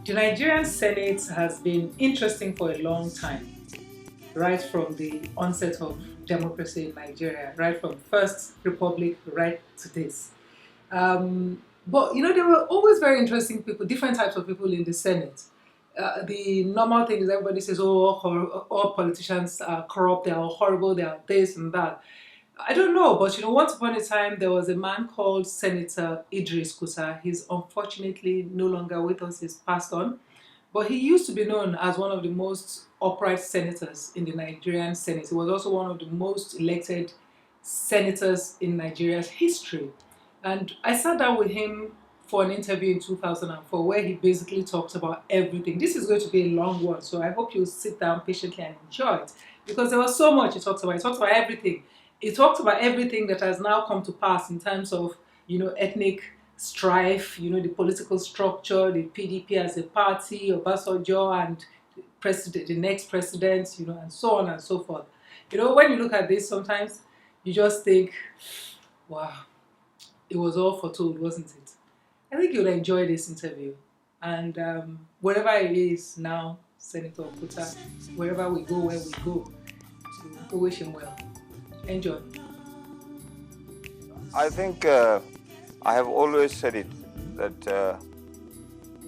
The Nigerian Senate has been interesting for a long time, right from the onset of democracy in Nigeria, right from First Republic right to this. But you know, there were always very interesting people, different types of people in the Senate. The normal thing is everybody says, "Oh, all politicians are corrupt, they are horrible, they are this and that." I don't know, but you know, once upon a time there was a man called Senator Idris Kuta. He's unfortunately no longer with us, he's passed on. But he used to be known as one of the most upright senators in the Nigerian Senate. He was also one of the most elected senators in Nigeria's history. And I sat down with him for an interview in 2004 where he basically talked about everything. This is going to be a long one, so I hope you'll sit down patiently and enjoy it because there was so much he talked about. He talked about everything. He talked about everything that has now come to pass in terms of, you know, ethnic strife, you know, the political structure, the PDP as a party, Obasanjo and president, the next president, you know, and so on and so forth. You know, when you look at this, sometimes you just think, wow, it was all foretold, wasn't it? I think you'll enjoy this interview. And wherever it is now, Senator Kuta, wherever we go, where we go, we wish him well. Enjoy. I think I have always said it that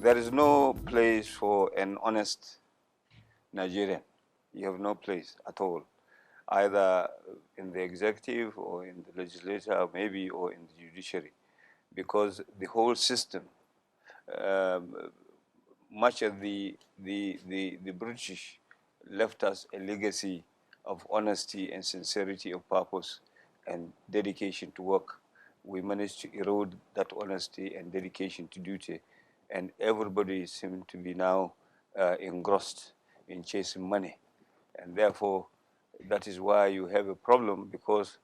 there is no place for an honest Nigerian. You have no place at all, either in the executive or in the legislature, maybe, or in the judiciary, because the whole system, um, much of the British left us a legacy of honesty and sincerity of purpose and dedication to work. We managed to erode that honesty and dedication to duty, and everybody seems to be now engrossed in chasing money. And therefore, that is why you have a problem, because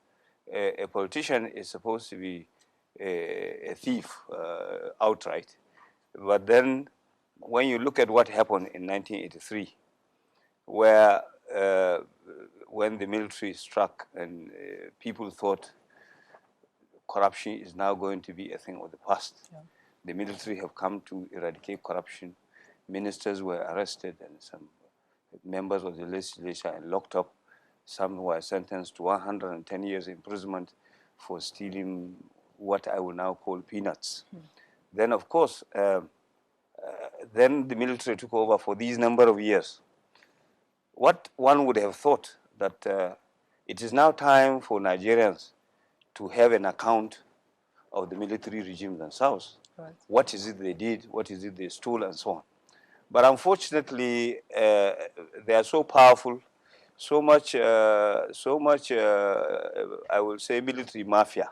a politician is supposed to be a thief outright. But then when you look at what happened in 1983, where when the military struck and people thought corruption is now going to be a thing of the past. Yeah. The military have come to eradicate corruption. Ministers were arrested and some members of the legislature and locked up. Some were sentenced to 110 years imprisonment for stealing what I will now call peanuts. Then, of course, then the military took over for these number of years. What one would have thought that it is now time for Nigerians to have an account of the military regime themselves. Right. What is it they did? What is it they stole, and so on. But unfortunately, they are so powerful, so much, I will say, military mafia,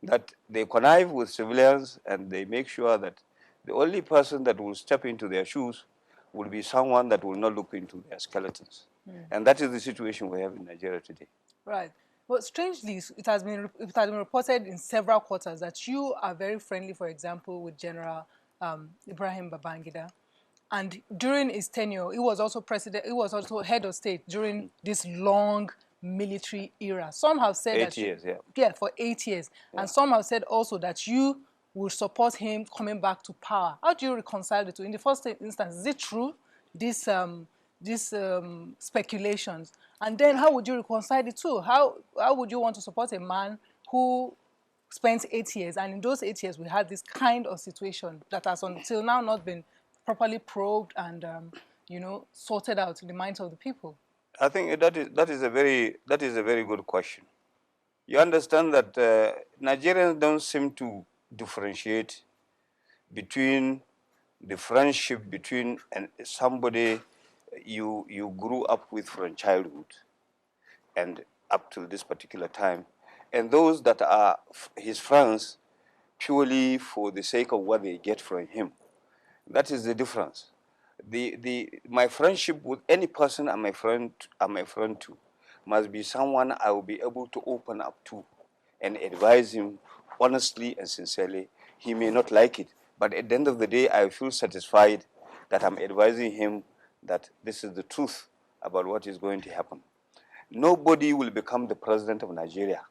that they connive with civilians and they make sure that the only person that will step into their shoes will be someone that will not look into their skeletons. And that is the situation we have in Nigeria today. Right. But strangely, it has been reported in several quarters that you are very friendly, for example, with General Ibrahim Babangida. And during his tenure, he was also president, he was also head of state during this long military era. Some have said 8 years, yeah. Yeah, for 8 years. Yeah. And some have said also that you will support him coming back to power. How do you reconcile the two? In the first instance, is it true, these speculations? And then how would you reconcile the two? How would you want to support a man who spent 8 years, and in those 8 years we had this kind of situation that has until now not been properly probed and you know, sorted out in the minds of the people? I think that is a very good question. You understand that Nigerians don't seem to differentiate between the friendship between somebody you grew up with from childhood and up to this particular time, and those that are his friends purely for the sake of what they get from him. That is the difference. My friendship with any person I'm a friend to must be someone I will be able to open up to and advise him honestly and sincerely. He may not like it, but at the end of the day, I feel satisfied that I'm advising him that this is the truth about what is going to happen. Nobody will become the president of Nigeria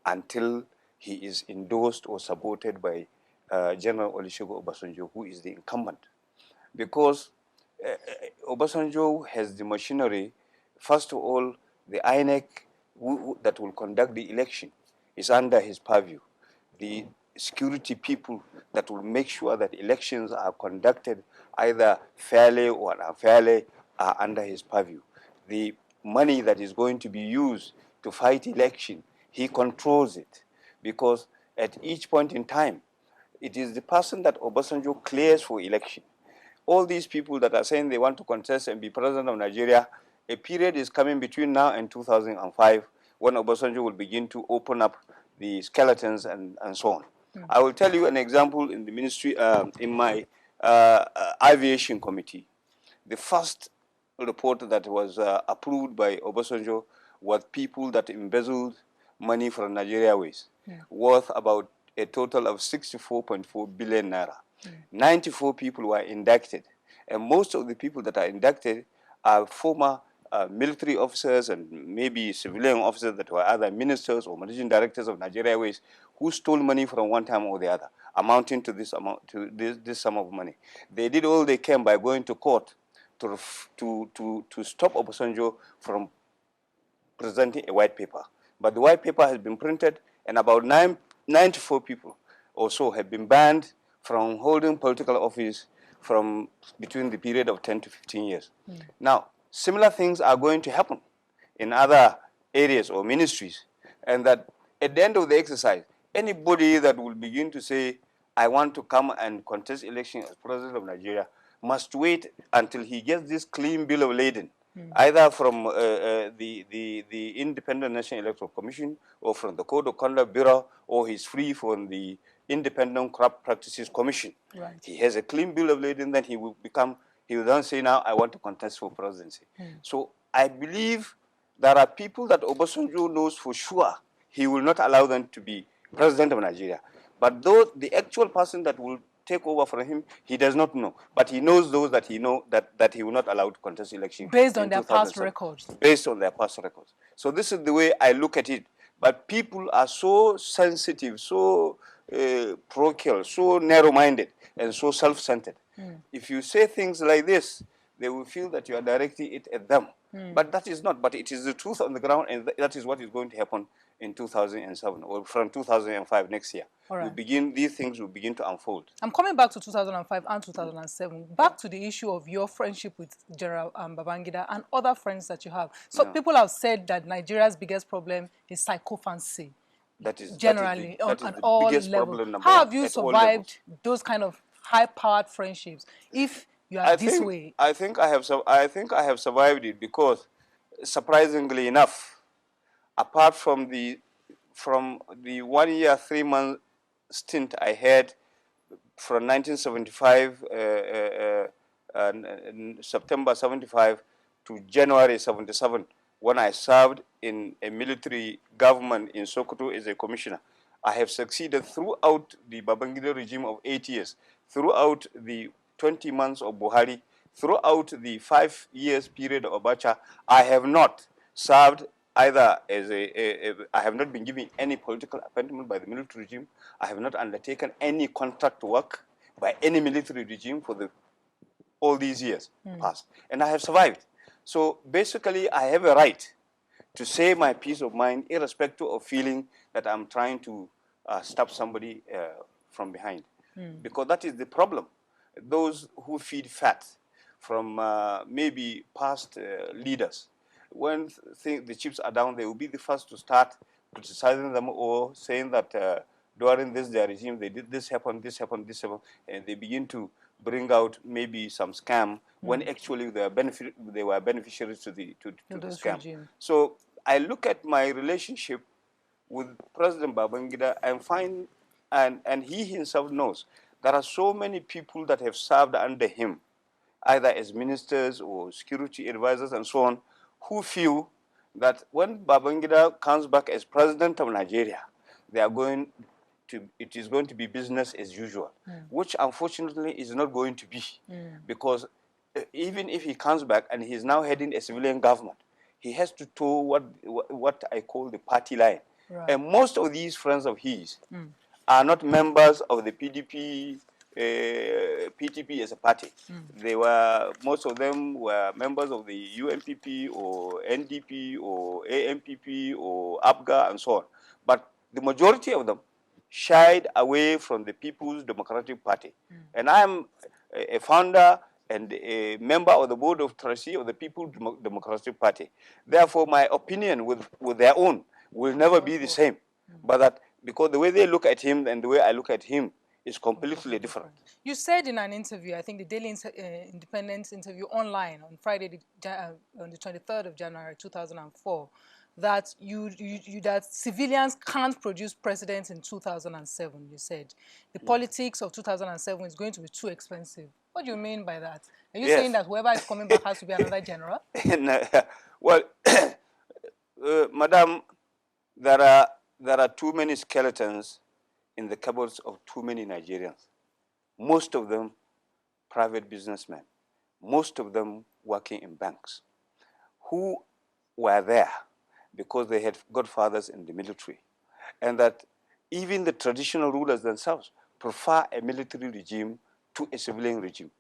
until he is endorsed or supported by General Olusegun Obasanjo, who is the incumbent. Because Obasanjo has the machinery. First of all, the INEC that will conduct the election is under his purview. The security people that will make sure that elections are conducted either fairly or unfairly are under his purview. The money that is going to be used to fight election, he controls it, because at each point in time, it is the person that Obasanjo clears for election. All these people that are saying they want to contest and be president of Nigeria, a period is coming between now and 2005 when Obasanjo will begin to open up the skeletons and so on. I will tell you an example in the ministry, in my aviation committee. The first report that was approved by Obasanjo was people that embezzled money from Nigeria Airways, worth about a total of 64.4 billion naira. 94 people were indicted, and most of the people that are indicted are former military officers and maybe civilian officers that were either ministers or managing directors of Nigeria Airways who stole money from one time or the other, amounting to this amount, to this sum of money. They did all they can by going to court to stop Obasanjo from presenting a white paper. But the white paper has been printed, and about 94 people or so have been banned from holding political office from between the period of 10 to 15 years. Now, similar things are going to happen in other areas or ministries, and that at the end of the exercise, anybody that will begin to say, I want to come and contest election as president of Nigeria, must wait until he gets this clean bill of lading, either from the Independent National Electoral Commission or from the Code of Conduct Bureau, or he's free from the Independent Corrupt Practices Commission. Right. He has a clean bill of lading, then he will then say, now I want to contest for presidency. So I believe there are people that Obasanjo knows for sure he will not allow them to be president of Nigeria. But those, the actual person that will take over from him, he does not know. But he knows those that he know that he will not allow to contest election. Based on their past records. Based on their past records. So this is the way I look at it. But people are so sensitive, so parochial, so narrow-minded, and so self-centered. If you say things like this, they will feel that you are directing it at them. But that is not. But it is the truth on the ground, and that is what is going to happen in 2007 or from 2005 next year. Right. These things will begin to unfold. I'm coming back to 2005 and 2007. Back to the issue of your friendship with General Babangida and other friends that you have. So people have said that Nigeria's biggest problem is psychophancy. That is generally that is on the all biggest levels. problem. How have you survived those kind of high-powered friendships if you are this way? I think I have survived it because, surprisingly enough, apart from the 1 year 3 month stint I had from 1975 September 75 to January 77, when I served in a military government in Sokoto as a commissioner, I have succeeded throughout the Babangida regime of 8 years, throughout the 20 months of Buhari, throughout the 5 years period of Abacha. I have not served either as I have not been given any political appointment by the military regime. I have not undertaken any contract work by any military regime for all these years past. And I have survived. So basically, I have a right to say my peace of mind, irrespective of feeling that I'm trying to stop somebody from behind. Because that is the problem. Those who feed fat from maybe past leaders, when the chips are down, they will be the first to start criticizing them or saying that during their regime, they did this happen, and they begin to bring out maybe some scam when actually they were beneficiaries to the scam. Regime. So I look at my relationship with President Babangida and find, and he himself knows, there are so many people that have served under him, either as ministers or security advisors and so on, who feel that when Babangida comes back as president of Nigeria, it is going to be business as usual, which unfortunately is not going to be, because even if he comes back and he is now heading a civilian government, he has to toe what I call the party line. Right. And most of these friends of his are not members of the PDP, PTP as a party. They were, most of them were members of the UNPP or NDP or AMPP or APGA and so on. But the majority of them shied away from the People's Democratic Party. And I am a founder and a member of the board of trustees of the People's Democratic Party. Therefore, my opinion with their own will never be the same. But that because the way they look at him and the way I look at him is completely different. You said in an interview, I think the Daily Independence interview online on Friday, on the 23rd of January 2004, that that civilians can't produce presidents in 2007. You said the politics of 2007 is going to be too expensive. What do you mean by that? Are you saying that whoever is coming back has to be another general? Well, Madam, there are too many skeletons in the cupboards of too many Nigerians. Most of them private businessmen, most of them working in banks, who were there because they had godfathers in the military, and that even the traditional rulers themselves prefer a military regime to a civilian regime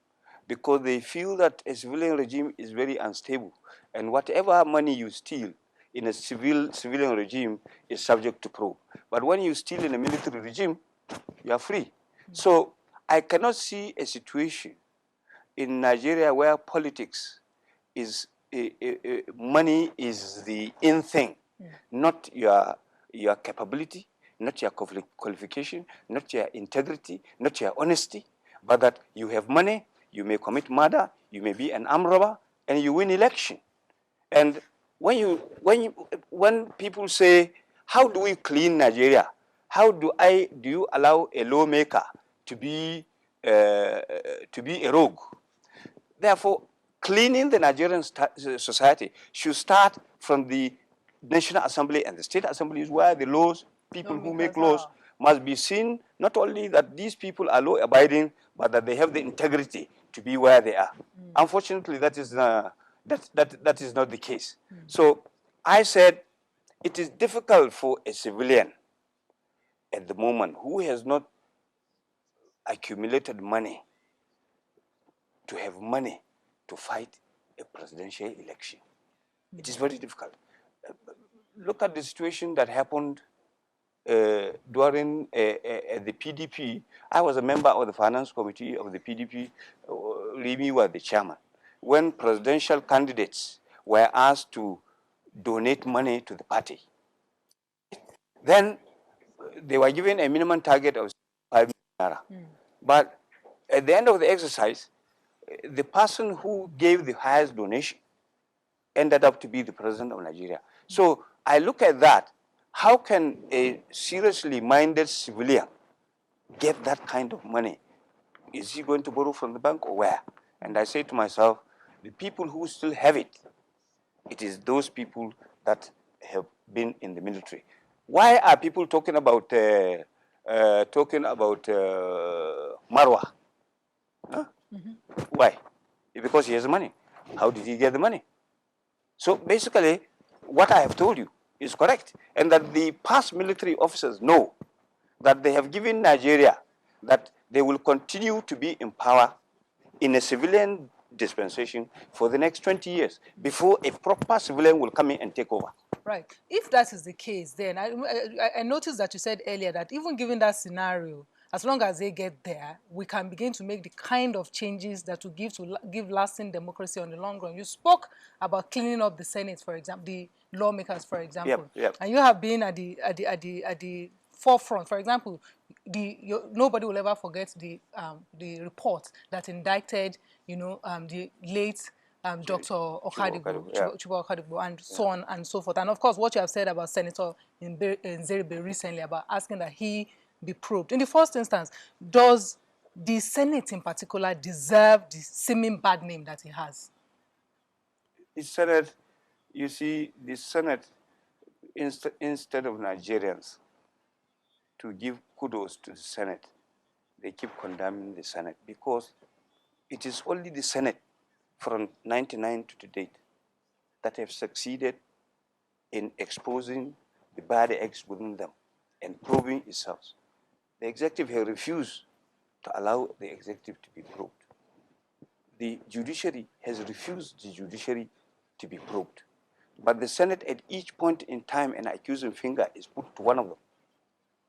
because they feel that a civilian regime is very unstable, and whatever money you steal in a civilian regime is subject to probe. But when you steal in a military regime, you are free. So I cannot see a situation in Nigeria where politics is money is the in thing, not your capability, not your qualification, not your integrity, not your honesty, but that you have money, you may commit murder, you may be an armed robber, and you win election. And when people say, how do we clean Nigeria? How do you allow a lawmaker to be a rogue? Therefore, cleaning the Nigerian society should start from the National Assembly and the State Assembly is where the laws, people who make laws must be seen, not only that these people are law-abiding, but that they have the integrity to be where they are. Unfortunately, that is not the case. So I said it is difficult for a civilian at the moment who has not accumulated money to have money to fight a presidential election. It is very difficult. Look at the situation that happened during the PDP. I was a member of the finance committee of the PDP. Remy was the chairman. When presidential candidates were asked to donate money to the party, then they were given a minimum target of 5 million naira. But at the end of the exercise, the person who gave the highest donation ended up to be the president of Nigeria. So I look at that. How can a seriously minded civilian get that kind of money? Is he going to borrow from the bank or where? And I say to myself, the people who still have it, it is those people that have been in the military. Why are people talking about Marwa? Huh? Why? Because he has money. How did he get the money? So basically, what I have told you is correct, and that the past military officers know that they have given Nigeria that they will continue to be in power in a civilian dispensation for the next 20 years before a proper civilian will come in and take over. Right. If that is the case, then I noticed that you said earlier that even given that scenario, as long as they get there, we can begin to make the kind of changes that will give lasting democracy on the long run. You spoke about cleaning up the Senate, for example, the lawmakers, for example, Yep. And you have been at the forefront. For example, nobody will ever forget the report that indicted, the late Dr. Okadibo, Chuba Okadibo, and so on and so forth. And of course, what you have said about Senator Nzeribe recently about asking that he be probed. In the first instance, does the Senate in particular deserve the seeming bad name that he has? The Senate, you see, the Senate, instead of Nigerians to give kudos to the Senate, they keep condemning the Senate because it is only the Senate from 1999 to date that have succeeded in exposing the bad eggs within them and proving itself. the executive has refused to allow the executive to be probed. The judiciary has refused the judiciary to be probed. But the Senate, at each point in time, an accusing finger is put to one of them.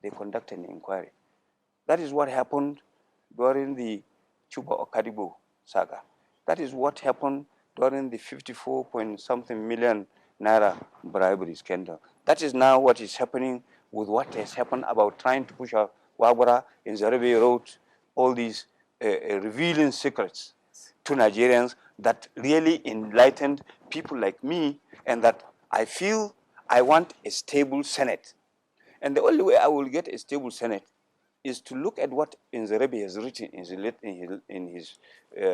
They conduct an inquiry. That is what happened during the Chuba Okadibo saga. That is what happened during the 54 point something million naira bribery scandal. That is now what is happening with what has happened about trying to push out Wabara in Zarabi Road, all these revealing secrets to Nigerians that really enlightened people like me, and that I feel I want a stable Senate. And the only way I will get a stable Senate is to look at what Nzerebe has written in his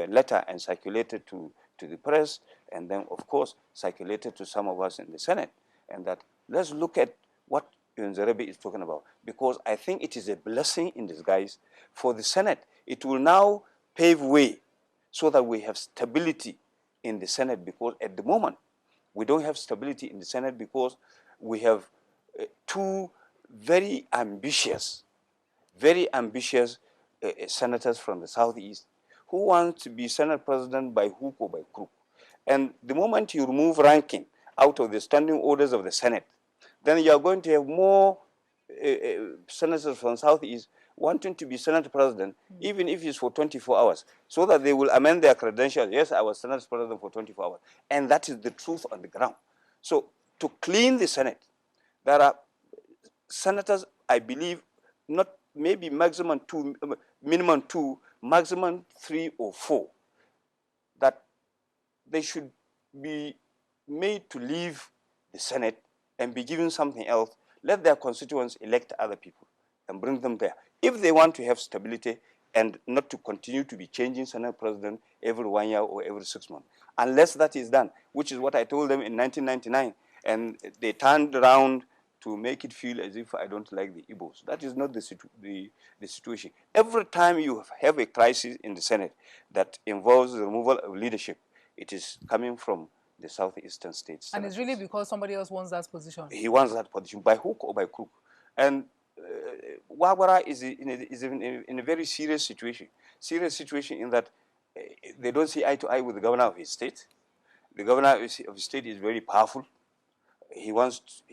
letter and circulated to the press, and then, of course, circulated to some of us in the Senate. And that let's look at what Nzerebe is talking about, because I think it is a blessing in disguise for the Senate. It will now pave way so that we have stability in the Senate, because at the moment, we don't have stability in the Senate because we have two very ambitious senators from the Southeast who want to be Senate President by hook or by crook. And the moment you remove ranking out of the standing orders of the Senate, then you are going to have more senators from the Southeast wanting to be Senate President, even if it's for 24 hours, so that they will amend their credentials. Yes, I was Senate President for 24 hours. And that is the truth on the ground. So to clean the Senate, there are senators, I believe, not maybe maximum two, minimum two, maximum 3 or 4, that they should be made to leave the Senate and be given something else. Let their constituents elect other people and bring them there. If they want to have stability and not to continue to be changing Senate President every 1 year or every 6 months, unless that is done, which is what I told them in 1999, and they turned around to make it feel as if I don't like the Igbos. That is not the situation. Every time you have a crisis in the Senate that involves the removal of leadership, it is coming from the southeastern states. And it's really because somebody else wants that position. He wants that position by hook or by crook. And Wabara is in a very serious situation. Serious situation in that they don't see eye to eye with the governor of his state. The governor of his state is very powerful. He wants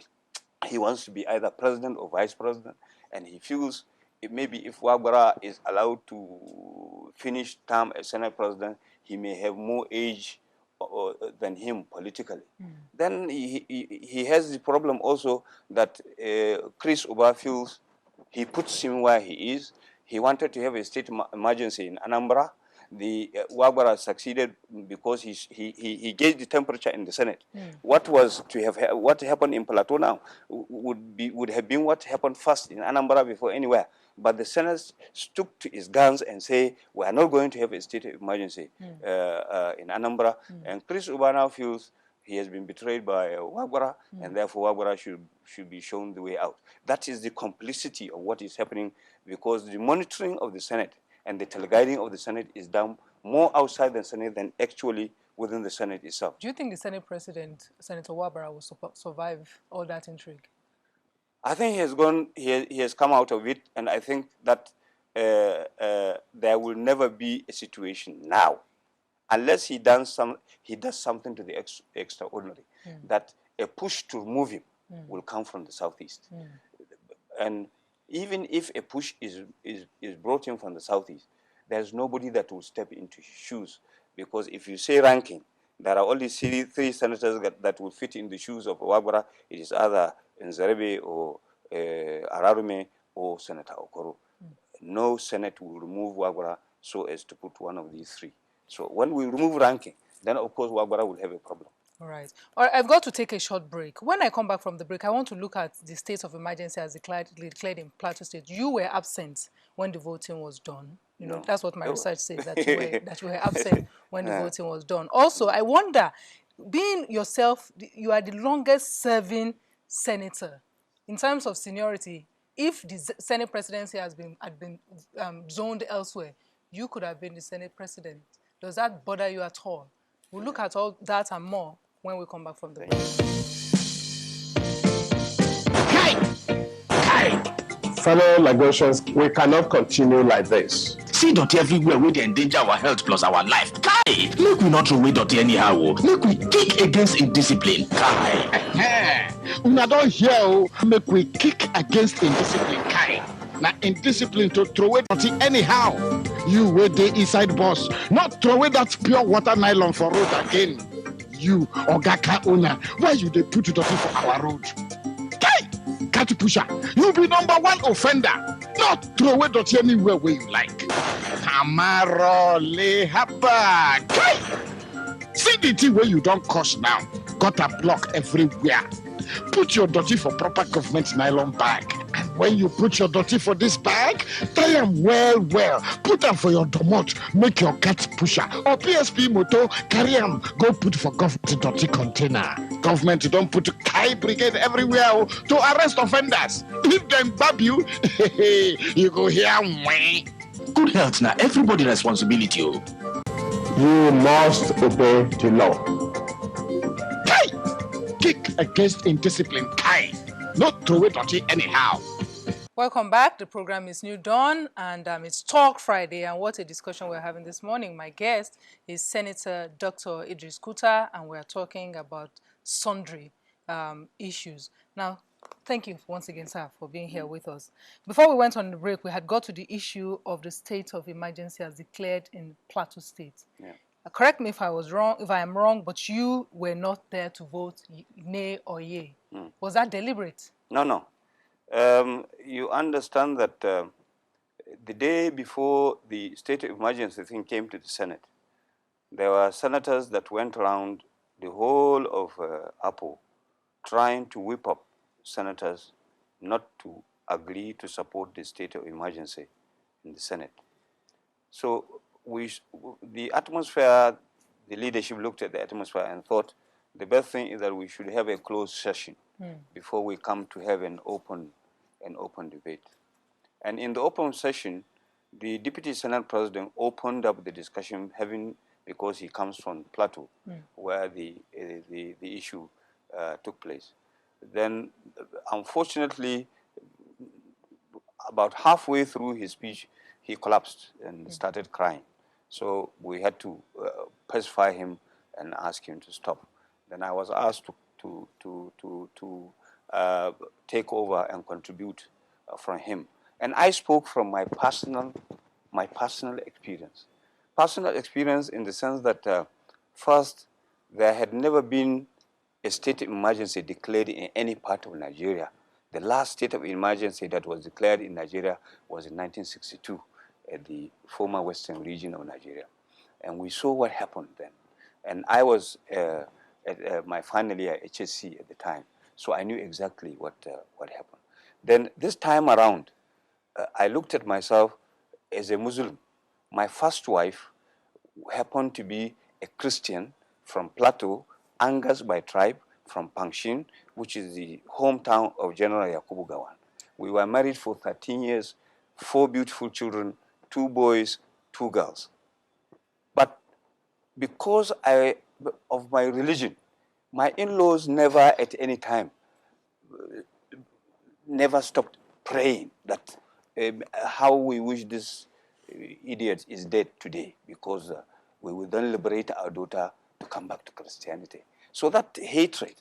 to be either president or vice president, and he feels maybe if Wabara is allowed to finish term as Senate president, he may have more age than him politically. Then he has the problem also that Chris Uba feels he puts him where he is. He wanted to have a state emergency in Anambra. The Wabara succeeded because he gauged the temperature in the Senate. What happened in Plateau now would have been what happened first in Anambra before anywhere. But the Senate stuck to his guns and say, we are not going to have a state of emergency in Anambra. And Chris Uba now feels he has been betrayed by Wabara, and therefore Wabara should be shown the way out. That is the complicity of what is happening, because the monitoring of the Senate and the teleguiding of the Senate is done more outside the Senate than actually within the Senate itself. Do you think the Senate President, Senator Wabara, will survive all that intrigue? I think he has come out of it, and I think that there will never be a situation now, unless he does something to the extraordinary, that a push to remove him will come from the Southeast. And even if a push is brought in from the Southeast, there's nobody that will step into his shoes, because if you say ranking, there are only three senators that will fit in the shoes of Wabara. It is either Nzerebe or Ararume or Senator Okoro. No Senate will remove Wabara so as to put one of these three. So when we remove ranking, then of course Wabara will have a problem. All right. I've got to take a short break. When I come back from the break, I want to look at the state of emergency as declared in Plateau State. You were absent when the voting was done. You know, that's what my research says, that you were absent when the voting was done. Also, I wonder, being yourself, you are the longest serving senator in terms of seniority. If the Senate presidency had been zoned elsewhere, you could have been the Senate president. Does that bother you at all? We'll look at all that and more when we come back from the break. Fellow Lagosians, we cannot continue like this. See dirty everywhere where they endanger our health plus our life. Kai! Make we not throw away dirty anyhow. Make we kick against indiscipline. Kai! Una don't hear, make we kick against indiscipline. Kai! Now indiscipline to throw away dirty anyhow. You were the inside boss, not throw away that pure water nylon for road again. You, Ogaka owner, why you they put dirty for our road? Kai! Cat pusher, you be number one offender. Not throw away dirty anywhere where you like. Amaro lehaba. Kai! See the thing where you don't cost now. Got a block everywhere. Put your dirty for proper government nylon bag. And when you put your dirty for this bag, tie them well. Put them for your domot. Make your cat pusher or PSP motor carry them. Go put for government dirty container. Government don't put Kai brigade everywhere to arrest offenders. If them bab you, you go here. Good health now, everybody responsibility. You must obey the law. Kai! Kick against indiscipline. Kai! Not throw it dirty anyhow. Welcome back. The program is New Dawn, and it's Talk Friday. And what a discussion we're having this morning. My guest is Senator Dr. Idris Kuta, and we're talking about sundry issues. Now, thank you once again, sir, for being here with us. Before we went on the break, we had got to the issue of the state of emergency as declared in Plateau State. Yeah. Correct me if I was wrong, if I am wrong, but you were not there to vote nay or yea. Was that deliberate? No. You understand that the day before the state of emergency thing came to the Senate, there were senators that went around the whole of Apo trying to whip up senators not to agree to support the state of emergency in the Senate. So the atmosphere, the leadership looked at the atmosphere and thought the best thing is that we should have a closed session before we come to have an open debate. And in the open session, the Deputy Senate President opened up the discussion, because he comes from Plateau, where the issue took place. Then, unfortunately, about halfway through his speech, he collapsed and started crying. So we had to pacify him and ask him to stop. Then I was asked to take over and contribute from him. And I spoke from my personal experience. Personal experience in the sense that first, there had never been a state of emergency declared in any part of Nigeria. The last state of emergency that was declared in Nigeria was in 1962 at the former western region of Nigeria. And we saw what happened then. And I was at my final year at HSC at the time, so I knew exactly what happened. Then this time around, I looked at myself as a Muslim. My first wife happened to be a Christian from Plateau, Angas by tribe, from Pangshin, which is the hometown of General Yakubu Gawan. We were married for 13 years, 4 beautiful children, 2 boys, 2 girls. But because of my religion, my in-laws never at any time, never stopped praying that how we wish this idiot is dead today, because we will then liberate our daughter to come back to Christianity. So that hatred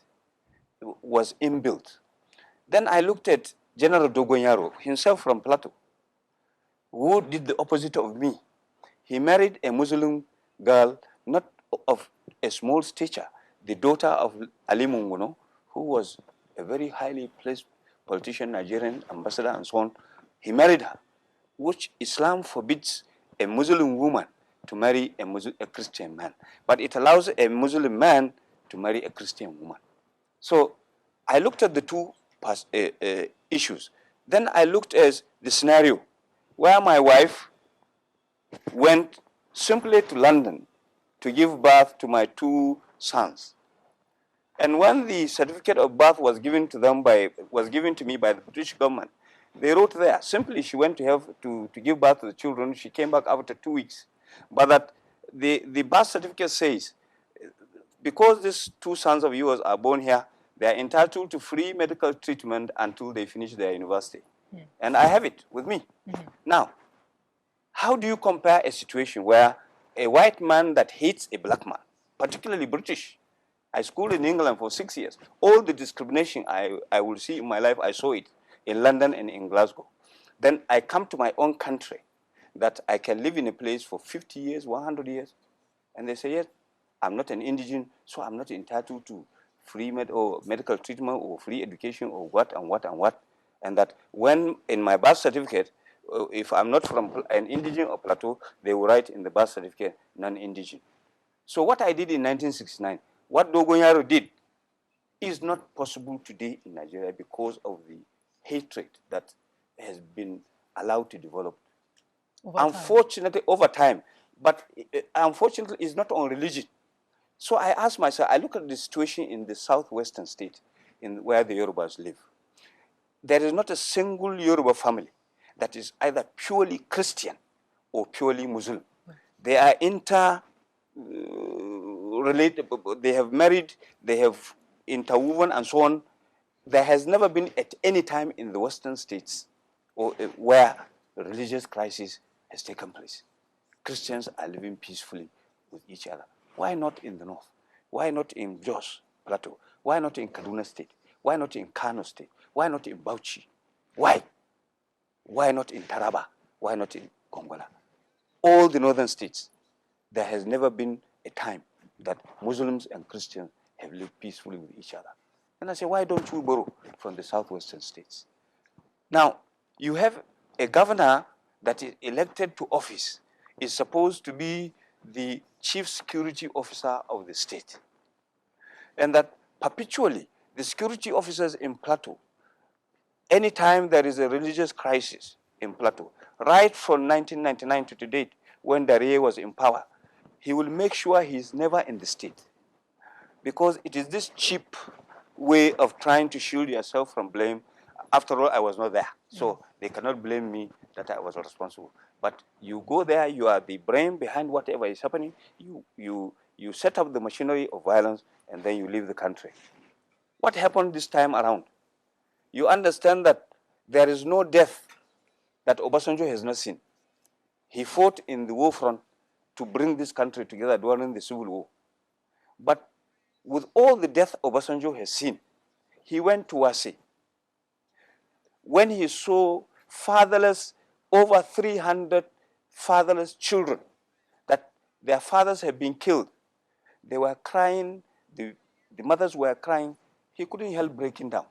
was inbuilt. Then I looked at General Dogonyaro, himself from Plateau, who did the opposite of me. He married a Muslim girl, not of a small stature, the daughter of Ali Mungono, who was a very highly placed politician, Nigerian ambassador, and so on. He married her, which Islam forbids a Muslim woman to marry a Christian man. But it allows a Muslim man to marry a Christian woman. So I looked at the two issues. Then I looked at the scenario where my wife went simply to London to give birth to my 2 sons. And when the certificate of birth was given to me by the British government, they wrote there, simply she went to give birth to the children. She came back after 2 weeks. But that the birth certificate says, because these 2 sons of yours are born here, they are entitled to free medical treatment until they finish their university. And I have it with me. Now, how do you compare a situation where a white man that hates a black man, particularly British? I schooled in England for 6 years. All the discrimination I will see in my life, I saw it in London and in Glasgow. Then I come to my own country that I can live in a place for 50 years, 100 years. And they say, yes, I'm not an indigent, so I'm not entitled to free medical treatment or free education or what and what and what. And that when in my birth certificate, if I'm not from an indigent or plateau, they will write in the birth certificate, non-indigent. So what I did in 1969, what Dogonyaro did, is not possible today in Nigeria because of the hatred that has been allowed to develop. Unfortunately, over time. But unfortunately, it's not on religion. So I ask myself, I look at the situation in the southwestern state, where the Yorubas live. There is not a single Yoruba family that is either purely Christian or purely Muslim. They are interrelated, they have married, they have interwoven and so on. There has never been at any time in the western states where religious crisis has taken place. Christians are living peacefully with each other. Why not in the north? Why not in Jos Plateau? Why not in Kaduna State? Why not in Kano State? Why not in Bauchi? Why? Why not in Taraba? Why not in Gongola? All the northern states, there has never been a time that Muslims and Christians have lived peacefully with each other. And I say, why don't you borrow from the southwestern states? Now, you have a governor that is elected to office, is supposed to be the chief security officer of the state. And that perpetually, the security officers in Plateau, anytime there is a religious crisis in Plateau, right from 1999 to date, when Darie was in power, he will make sure he is never in the state. Because it is this cheap way of trying to shield yourself from blame. After all, I was not there. So they cannot blame me that I was responsible. But you go there, you are the brain behind whatever is happening. You set up the machinery of violence, and then you leave the country. What happened this time around? You understand that there is no death that Obasanjo has not seen. He fought in the war front to bring this country together during the Civil War. But with all the death Obasanjo has seen, he went to Wasi. When he saw fatherless, over 300 fatherless children, that their fathers had been killed, they were crying, the mothers were crying, he couldn't help breaking down.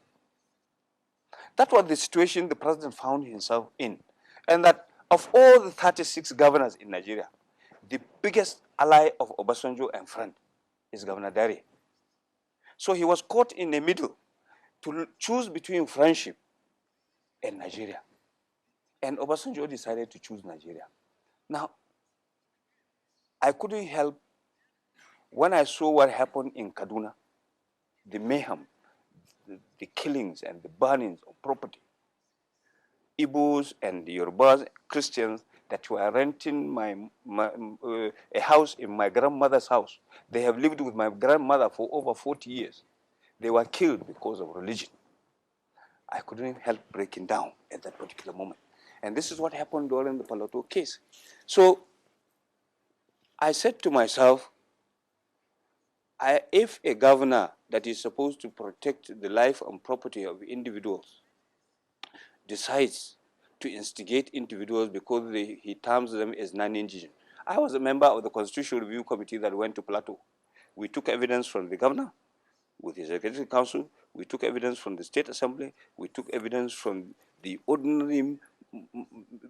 That was the situation the president found himself in. And that of all the 36 governors in Nigeria, the biggest ally of Obasanjo and friend is Governor Darie. So he was caught in the middle to choose between friendship and Nigeria. And Obasanjo decided to choose Nigeria. Now, I couldn't help, when I saw what happened in Kaduna, the mayhem, the killings and the burnings of property, Igbos and the Yorubas, Christians that were renting a house in my grandmother's house. They have lived with my grandmother for over 40 years. They were killed because of religion. I couldn't help breaking down at that particular moment. And this is what happened during the Plateau case. So I said to myself, if a governor that is supposed to protect the life and property of individuals decides to instigate individuals because he terms them as non-indigent. I was a member of the Constitutional Review Committee that went to Plateau. We took evidence from the governor with his executive council. We took evidence from the State Assembly. We took evidence from the ordinary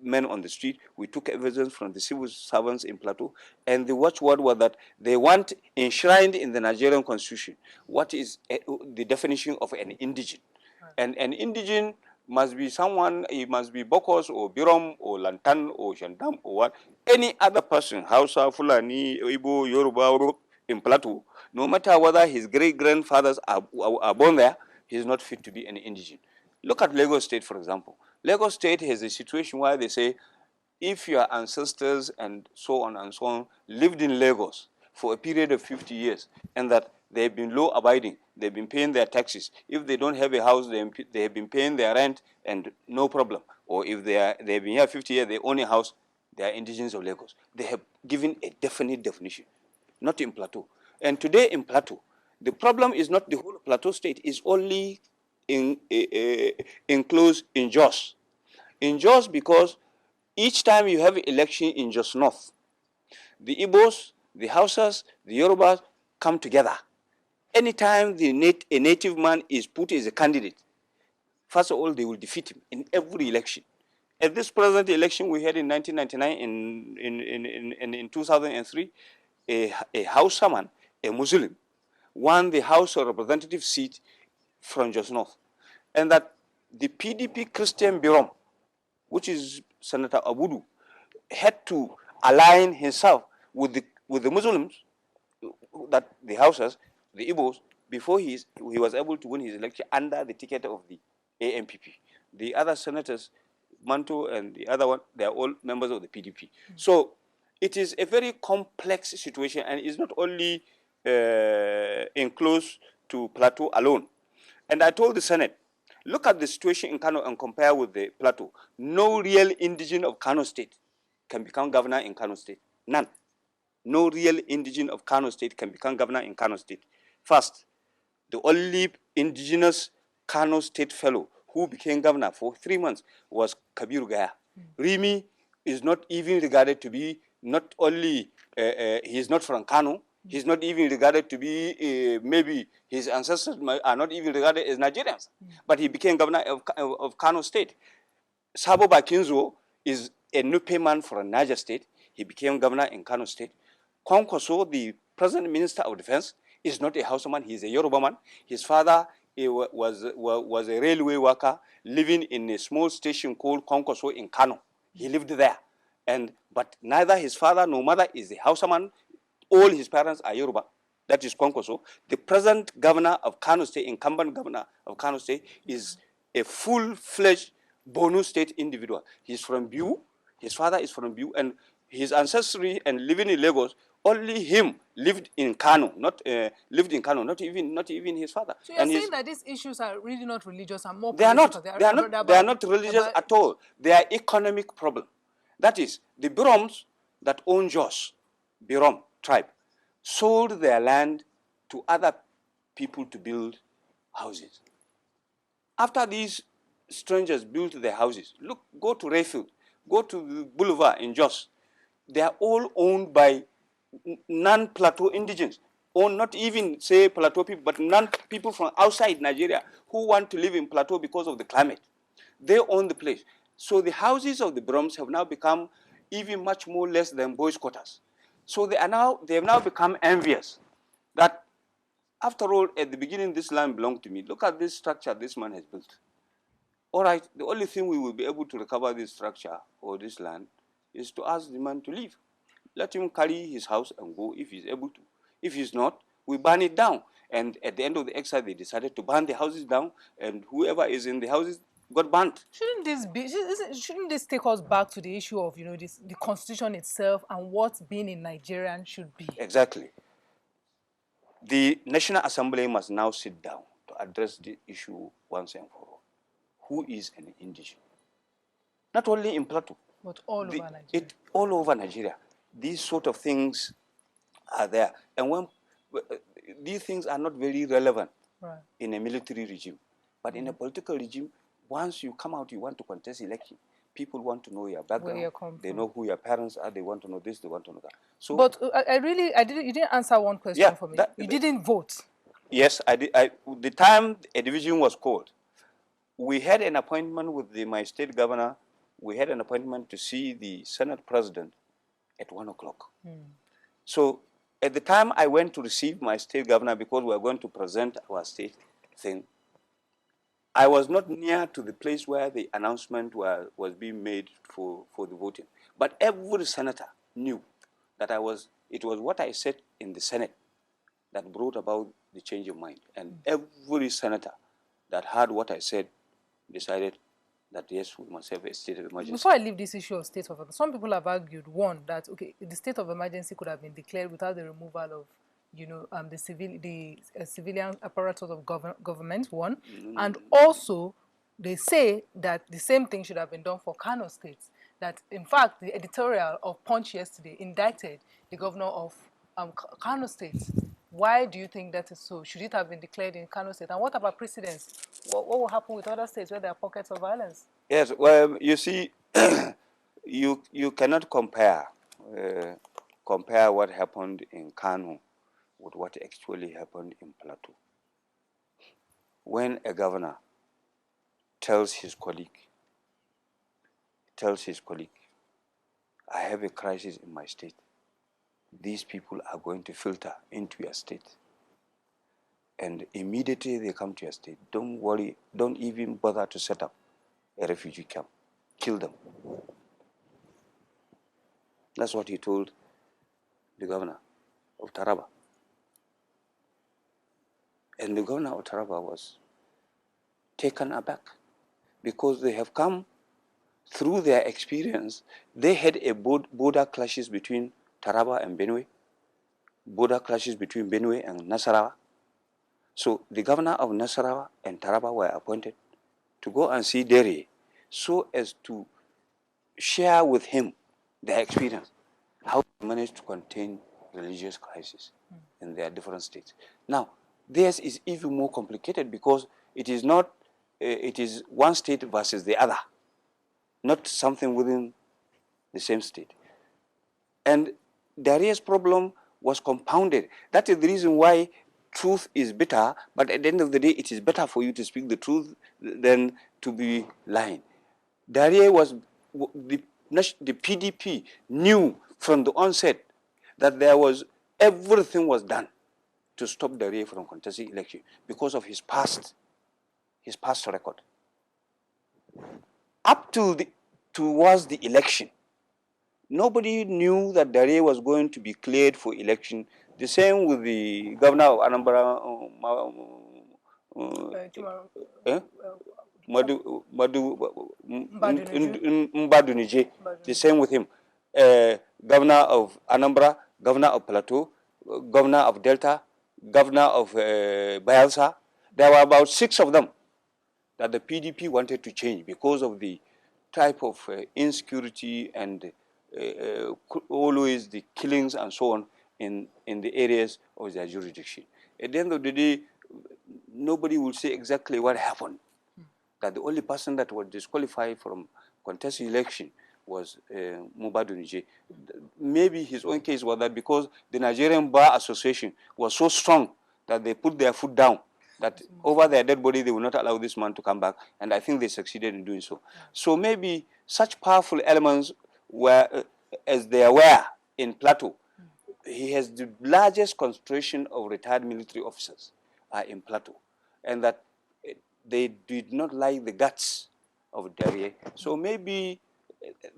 men on the street. We took evidence from the civil servants in Plateau. And the watchword was that they want enshrined in the Nigerian Constitution what is the definition of an indigent. And an indigent must be someone, it must be Bokos or Birom or Lantan or Shandam or what, any other person, Hausa, Fulani, Igbo, Yoruba, in Plateau, no matter whether his great-grandfathers are born there, he is not fit to be an indigent. Look at Lagos State, for example. Lagos State has a situation where they say, if your ancestors and so on lived in Lagos for a period of 50 years, and that They have been law-abiding. They've been paying their taxes. If they don't have a house, they have been paying their rent and no problem. Or if they've been here 50 years, they own a house, they are indigenous of Lagos. They have given a definite definition, not in Plateau. And today in Plateau, the problem is not the whole Plateau state, it's only enclosed in Jos. In Jos, because each time you have an election in Jos North, the Igbos, the Hausas, the Yorubas come together. Anytime a native man is put as a candidate, first of all, they will defeat him in every election. At this present election we had in 1999, in 2003, a Hausa man, a Muslim, won the House of Representative seat from Jos North. And that the PDP Christian Birom, which is Senator Abudu, had to align himself with the Muslims, that the Hausas, the Igbos, before he was able to win his election under the ticket of the AMPP. The other senators, Manto and the other one, they are all members of the PDP. So it is a very complex situation, and it's not only enclosed to Plateau alone. And I told the Senate, look at the situation in Kano and compare with the Plateau. No real indigenous of Kano State can become governor in Kano State. None. No real indigenous of Kano State can become governor in Kano State. First, the only indigenous Kano State fellow who became governor for 3 months was Kabir Gaya. Rimi is not even regarded to be, not only, he is not from Kano, he's not even regarded to be, maybe his ancestors are not even regarded as Nigerians, but he became governor of Kano State. Sabo Bakinzo is a Nupe man from Niger State. He became governor in Kano State. Kwankwaso, the present Minister of Defense, is not a Hausa man, he's a Yoruba man. His father was a railway worker living in a small station called Kwankwaso in Kano. He lived there. But neither his father nor mother is a Hausa man. All his parents are Yoruba. That is Kwankwaso. The present governor of Kano State, incumbent governor of Kano State, is a full-fledged Borno State individual. He's from Biu. His father is from Biu, and his ancestry and living in Lagos, only him lived in Kano, not even his father. So you're saying that these issues are really not religious and more they are political. not. They are not religious at all. They are economic problem. That is, the Biroms that own Jos, Birom tribe, sold their land to other people to build houses. After these strangers built their houses, look, go to Rayfield, go to the boulevard in Jos. They are all owned by non-Plateau indigenes, or not even say Plateau people, but non-people from outside Nigeria who want to live in Plateau because of the climate. They own the place. So the houses of the Biroms have now become even much more less than boys' quarters. So they have now become envious that, after all, at the beginning this land belonged to me. Look at this structure this man has built. All right, the only thing we will be able to recover this structure or this land is to ask the man to leave. Let him carry his house and go if he's able to. If he's not, we burn it down. And at the end of the exercise, they decided to burn the houses down, and whoever is in the houses got burnt. Shouldn't this take us back to the issue of the constitution itself and what being a Nigerian should be? Exactly. The National Assembly must now sit down to address the issue once and for all. Who is an indigene? Not only in Plateau, but all over Nigeria. All over Nigeria. These sort of things are there. And when these things are not very relevant in a military regime. But in a political regime, once you come out, you want to contest election, people want to know your background. They know who your parents are. They want to know this. They want to know that. So, but you didn't answer one question for me. You didn't vote. Yes, I did. The time a division was called, we had an appointment with my state governor. We had an appointment to see the Senate president at 1 o'clock. So at the time I went to receive my state governor, because we were going to present our state thing, I was not near to the place where the announcement was being made for the voting. But every senator knew that it was what I said in the Senate that brought about the change of mind. And every senator that heard what I said decided that yes, we must have a state of emergency. Before I leave this issue of state of emergency, some people have argued, one, that the state of emergency could have been declared without the removal of the civilian apparatus of government, one, and also they say that the same thing should have been done for Kano State. That in fact the editorial of Punch yesterday indicted the governor of Kano State. Why do you think that is so? Should it have been declared in Kano State? And what about precedents? What will happen with other states where there are pockets of violence? Yes, well, you see, you cannot compare what happened in Kano with what actually happened in Plateau. When a governor tells his colleague, I have a crisis in my state, these people are going to filter into your state. And immediately they come to your state, don't worry, don't even bother to set up a refugee camp. Kill them. That's what he told the governor of Taraba. And the governor of Taraba was taken aback because they have come through their experience. They had a border clashes between Taraba and Benue, border clashes between Benue and Nasarawa. So the governor of Nasarawa and Taraba were appointed to go and see Dere so as to share with him their experience, how they managed to contain religious crisis in their different states. Now, theirs is even more complicated because it is not, it is one state versus the other, not something within the same state. And Dare's problem was compounded. That is the reason why truth is bitter, but at the end of the day, it is better for you to speak the truth than to be lying. Dare was, the PDP knew from the onset that everything was done to stop Dare from contesting election because of his past record. Up towards the election, nobody knew that Dare was going to be cleared for election. The same with the governor of Anambra, Mbadunije. The same with him. Governor of Anambra, governor of Plateau, governor of Delta, governor of Bayelsa. There were about 6 of them that the PDP wanted to change because of the type of insecurity and always the killings and so on in the areas of their jurisdiction. At the end of the day, nobody will say exactly what happened. That the only person that was disqualified from contesting election was Mbadunije. Maybe his own case was that because the Nigerian Bar Association was so strong that they put their foot down, that over their dead body they will not allow this man to come back, and I think they succeeded in doing so. So maybe such powerful elements were, as they were in Plateau, he has the largest concentration of retired military officers in Plateau, and that they did not like the guts of Dare. So maybe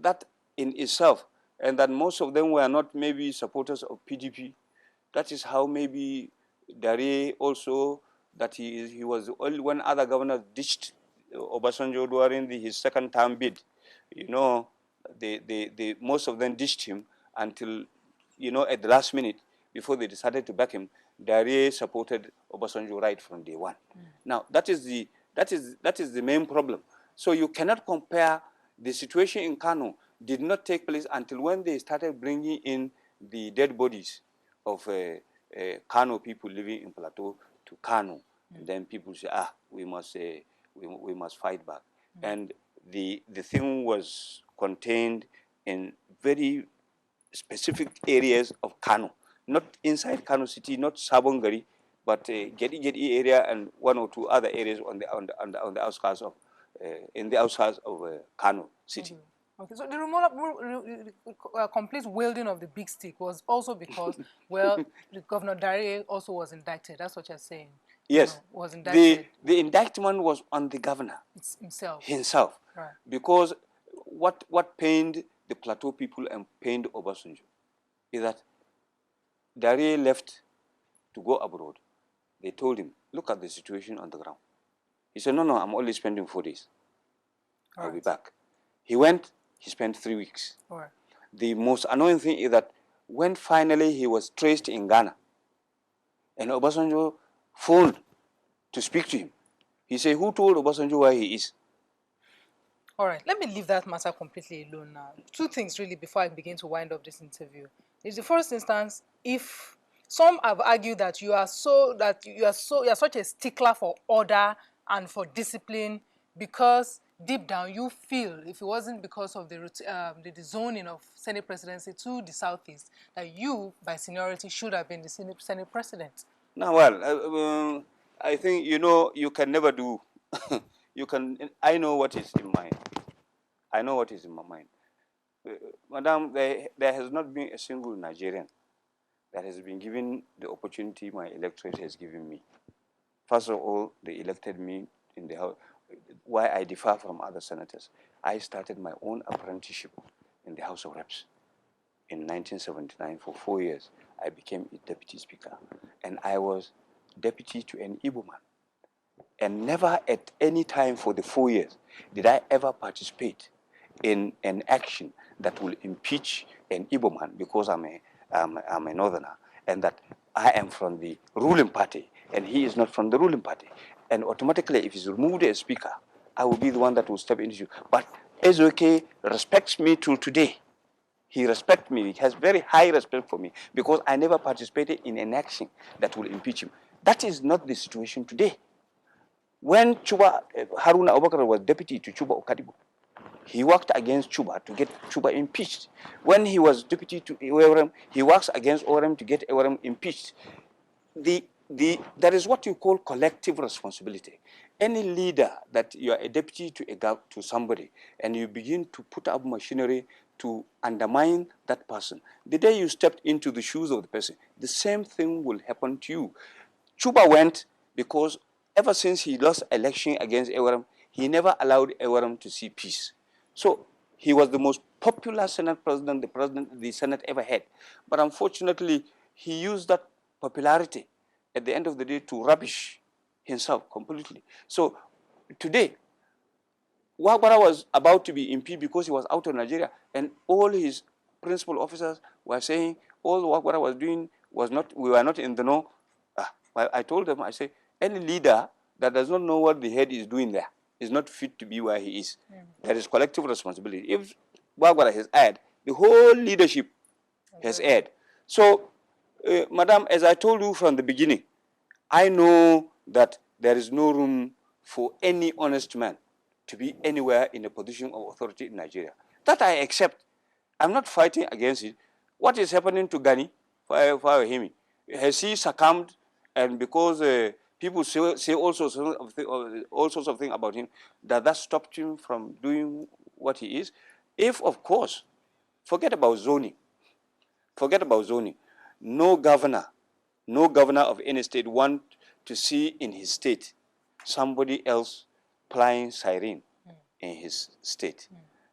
that in itself, and that most of them were not maybe supporters of PDP. That is how maybe Dare also, that he was the only one other governor ditched Obasanjo during his second term bid. You know, most of them ditched him until, at the last minute, before they decided to back him. Dare supported Obasanjo right from day one. Now that is the main problem. So you cannot compare. The situation in Kano did not take place until when they started bringing in the dead bodies of Kano people living in Plateau to Kano, and then people say, we must fight back. And the thing was contained in very specific areas of Kano, not inside Kano city, not Sabongari, but Gedi area and 1 or 2 other areas on the outskirts of Kano city. Okay, so the complete wielding of the big stick was also because, well, the Governor Dare also was indicted. That's what you're saying. Yes, was indicted. The indictment was on the governor himself, right? Because what pained the Plateau people and pained Obasanjo is that Dare left to go abroad. They told him, look at the situation on the ground. He said, no, I'm only spending 4 days. I'll be back. He went, he spent 3 weeks. Right. The most annoying thing is that when finally he was traced in Ghana, And Obasanjo phoned to speak to him. He said, who told Obasanjo where he is? All right, let me leave that matter completely alone now. Two things really before I begin to wind up this interview. In the first instance, if some have argued that you are such a stickler for order and for discipline because deep down you feel if it wasn't because of the zoning of Senate presidency to the Southeast that you, by seniority, should have been the Senate president. Now, well, I think, you can never do. I know what is in mind. I know what is in my mind. Madam, there has not been a single Nigerian that has been given the opportunity my electorate has given me. First of all, they elected me in the House. Why I differ from other senators, I started my own apprenticeship in the House of Reps. In 1979, for 4 years, I became a deputy speaker. And I was deputy to an Igbo man. And never at any time for the 4 years did I ever participate in an action that will impeach an Igbo man because I'm a northerner, and that I am from the ruling party and he is not from the ruling party. And automatically, if he's removed as speaker, I will be the one that will step into. But Ezoke respects me till today. He respects me. He has very high respect for me because I never participated in an action that will impeach him. That is not the situation today. When Haruna Abubakar was deputy to Chuba Okadibo, he worked against Chuba to get Chuba impeached. When he was deputy to Ewerem, he works against Ewerem to get Ewerem impeached. That is what you call collective responsibility. Any leader that you are a deputy to somebody and you begin to put up machinery to undermine that person, the day you stepped into the shoes of the person, the same thing will happen to you. Chuba went because ever since he lost election against Ewerem, he never allowed Ewerem to see peace. So he was the most popular Senate president the Senate ever had. But unfortunately, he used that popularity at the end of the day to rubbish himself completely. So today, Wagbara was about to be impeached because he was out of Nigeria, and all his principal officers were saying all Wagbara was doing we were not in the know. I told them, I say, any leader that does not know what the head is doing there is not fit to be where he is. There is collective responsibility. If Wagbara has erred, the whole leadership has erred. So, Madam, as I told you from the beginning, I know that there is no room for any honest man to be anywhere in a position of authority in Nigeria. That I accept. I'm not fighting against it. What is happening to Gani, Fahimi? Has he succumbed? And because people say all sorts of things about him, that stopped him from doing what he is? If, of course, forget about zoning. Forget about zoning. No governor of any state want to see in his state somebody else plying siren in his state.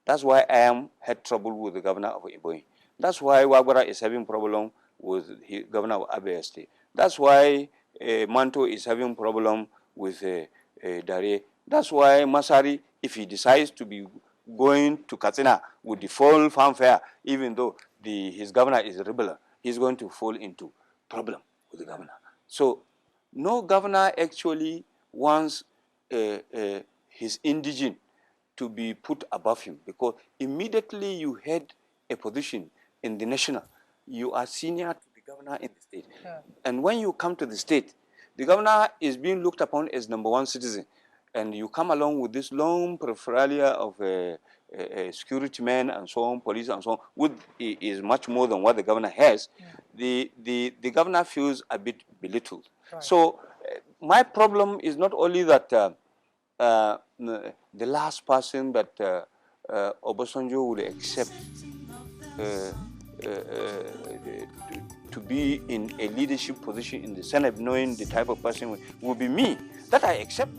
That's why I had trouble with the governor of Ebonyi. That's why Wagbara is having problem with the governor of Abia State. That's why Manto is having problem with Dare. That's why Masari, if he decides to be going to Katsina with the full fanfare, even though his governor is a rebel, he's going to fall into problem with the governor. So no governor actually wants his indigene to be put above him, because immediately you had a position in the national, you are senior to the governor in the state. Yeah. And when you come to the state, the governor is being looked upon as #1 citizen. And you come along with this long paraphernalia of security men and so on, police and so on, which is much more than what the governor has. Yeah. The governor feels a bit belittled. Right. So my problem is not only that the last person that Obasanjo would accept to be in a leadership position in the Senate, knowing the type of person will be me. That I accept.